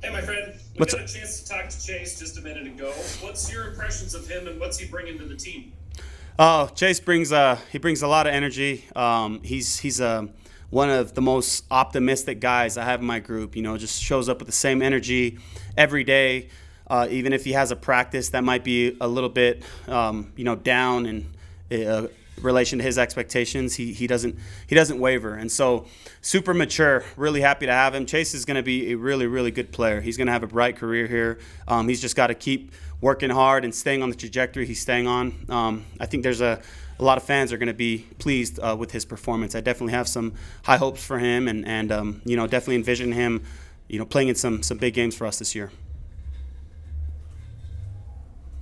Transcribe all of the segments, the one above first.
Hey, my friend, we What's got a chance to talk to Chase just a minute ago. What's your impressions of him and what's he bringing to the team? Oh, Chase brings he brings a lot of energy. He's one of the most optimistic guys I have in my group. Just shows up with the same energy every day. Even if he has a practice that might be a little bit down in relation to his expectations, he doesn't waver. And so super mature. Really happy to have him. Chase is going to be a really really good player. He's going to have a bright career here. He's just got to keep working hard and staying on the trajectory he's staying on. I think there's a lot of fans are going to be pleased with his performance. I definitely have some high hopes for him, and definitely envision him, playing in some big games for us this year.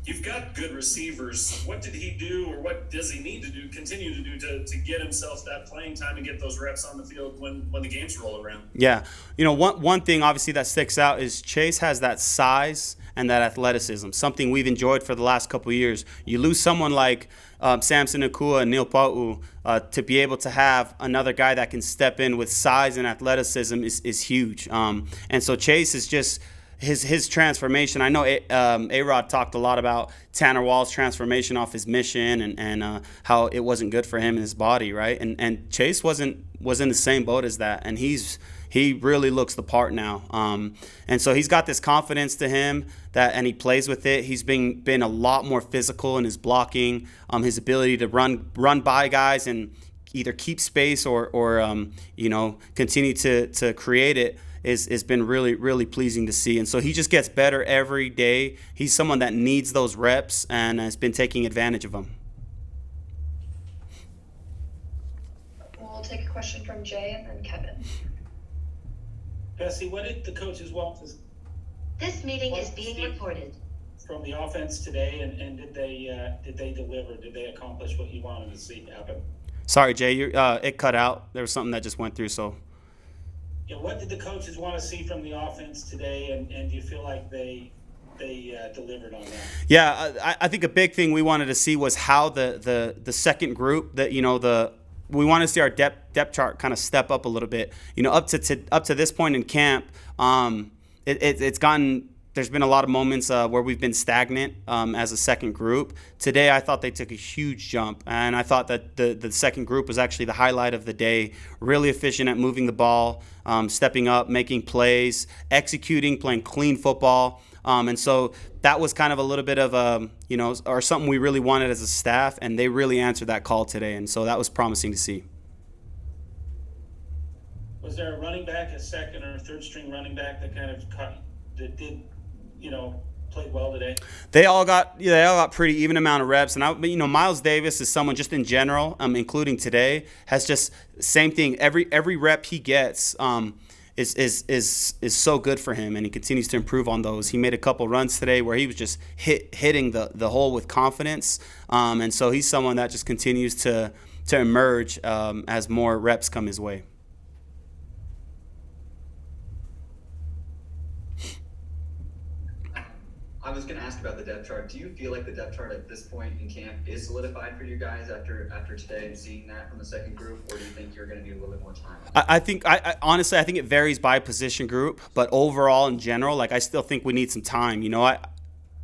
You've got good receivers. What did he do, or what does he need to do, continue to do to get himself that playing time and get those reps on the field when the games roll around? Yeah, one thing obviously that sticks out is Chase has that size and that athleticism, something we've enjoyed for the last couple of years. You lose someone like Samson Akua and Neil Pa'u, to be able to have another guy that can step in with size and athleticism is huge. And so Chase is just his transformation. I know A-Rod talked a lot about Tanner Wall's transformation off his mission and how it wasn't good for him and his body, right? And Chase was in the same boat as that, and he really looks the part now. And so he's got this confidence to him and he plays with it. He's been a lot more physical in his blocking, his ability to run by guys and either keep space or continue to create it is been really, really pleasing to see. And so he just gets better every day. He's someone that needs those reps and has been taking advantage of them. We'll take a question from Jay and then Kevin. Fesi, what did the coaches want This meeting is being recorded. from the offense today, and did they deliver? Did they accomplish what you wanted to see happen? Sorry, Jay, it cut out. There was something that just went through, so. Yeah, what did the coaches want to see from the offense today, and do you feel like they delivered on that? Yeah, I think a big thing we wanted to see was how the second group we want to see our depth chart kind of step up a little bit. Up to this point in camp, it's gotten. There's been a lot of moments where we've been stagnant as a second group. Today, I thought they took a huge jump, and I thought that the second group was actually the highlight of the day. Really efficient at moving the ball, stepping up, making plays, executing, playing clean football. And so that was kind of a little bit of or something we really wanted as a staff, and they really answered that call today, and so that was promising to see. Was there a running back, a second or third string running back that played well today? They all got pretty even amount of reps, and Miles Davis is someone just in general, including today, has just same thing. Every rep he gets is so good for him, and he continues to improve on those. He made a couple runs today where he was just hitting the hole with confidence, and so he's someone that just continues to emerge as more reps come his way. I was going to ask about the depth chart. Do you feel like the depth chart at this point in camp is solidified for you guys after today and seeing that from the second group, or do you think you're going to need a little bit more time? I think honestly I think it varies by position group, but overall in general, I still think we need some time.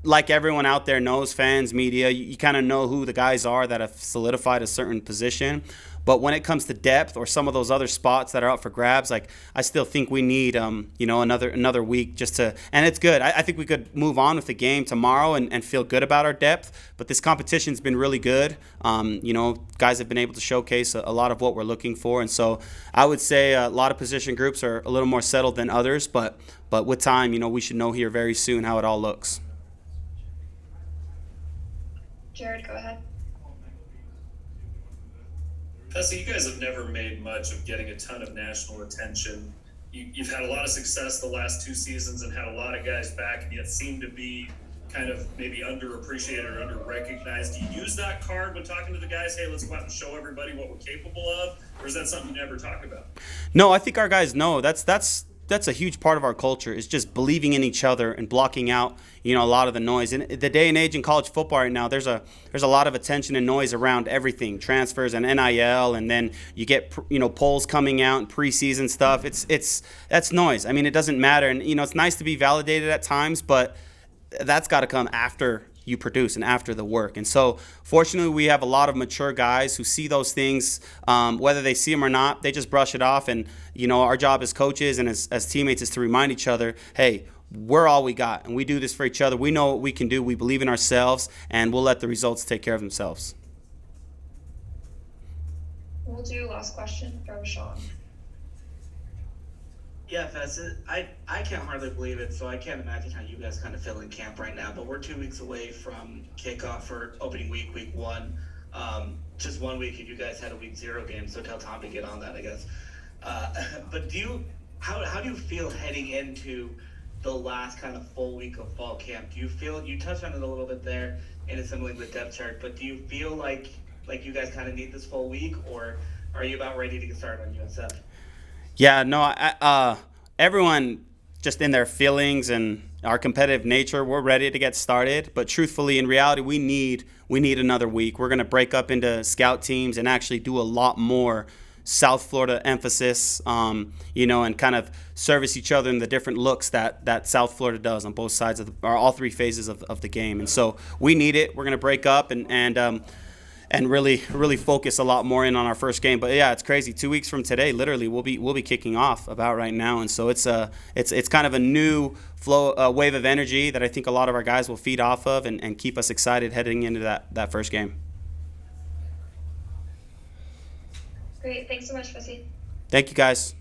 Like everyone out there knows, fans, media, you kind of know who the guys are that have solidified a certain position. But when it comes to depth or some of those other spots that are up for grabs, I still think we need another week just to. And it's good. I think we could move on with the game tomorrow and feel good about our depth. But this competition's been really good. Guys have been able to showcase a lot of what we're looking for, and so I would say a lot of position groups are a little more settled than others. But with time, we should know here very soon how it all looks. Jared, go ahead. Fesi, you guys have never made much of getting a ton of national attention. You've had a lot of success the last two seasons and had a lot of guys back, and yet seem to be kind of maybe underappreciated or under-recognized. Do you use that card when talking to the guys? Hey, let's go out and show everybody what we're capable of? Or is that something you never talk about? No, I think our guys know. That's that's a huge part of our culture, is just believing in each other and blocking out, a lot of the noise. In the day and age in college football right now, there's a lot of attention and noise around everything, transfers and NIL, and then you get polls coming out and preseason stuff. That's noise. I mean, it doesn't matter, and it's nice to be validated at times, but that's got to come after you produce and after the work. And so fortunately, we have a lot of mature guys who see those things, whether they see them or not, they just brush it off. And our job as coaches and as teammates is to remind each other, hey, we're all we got, and we do this for each other. We know what we can do. We believe in ourselves, and we'll let the results take care of themselves. We'll do last question from Sean. Yeah, Fess, I can't hardly believe it, so I can't imagine how you guys kind of feel in camp right now. But we're 2 weeks away from kickoff for opening week 1. Just 1 week, if you guys had a week 0 game, so tell Tom to get on that, I guess. But how do you feel heading into the last kind of full week of fall camp? Do you feel, you touched on it a little bit there in assembling the depth chart, but do you feel like you guys kind of need this full week, or are you about ready to get started on USF? Yeah, no, everyone just in their feelings and our competitive nature, we're ready to get started. But truthfully, in reality, we need another week. We're going to break up into scout teams and actually do a lot more South Florida emphasis, and kind of service each other in the different looks that South Florida does on both sides of or all three phases of the game. And so we need it. We're going to break up and really focus a lot more in on our first game. But yeah, it's crazy. 2 weeks from today, literally, we'll be kicking off about right now, and so it's kind of a new flow, wave of energy that I think a lot of our guys will feed off of and keep us excited heading into that first game. Great. Thanks so much, Fesi. Thank you, guys.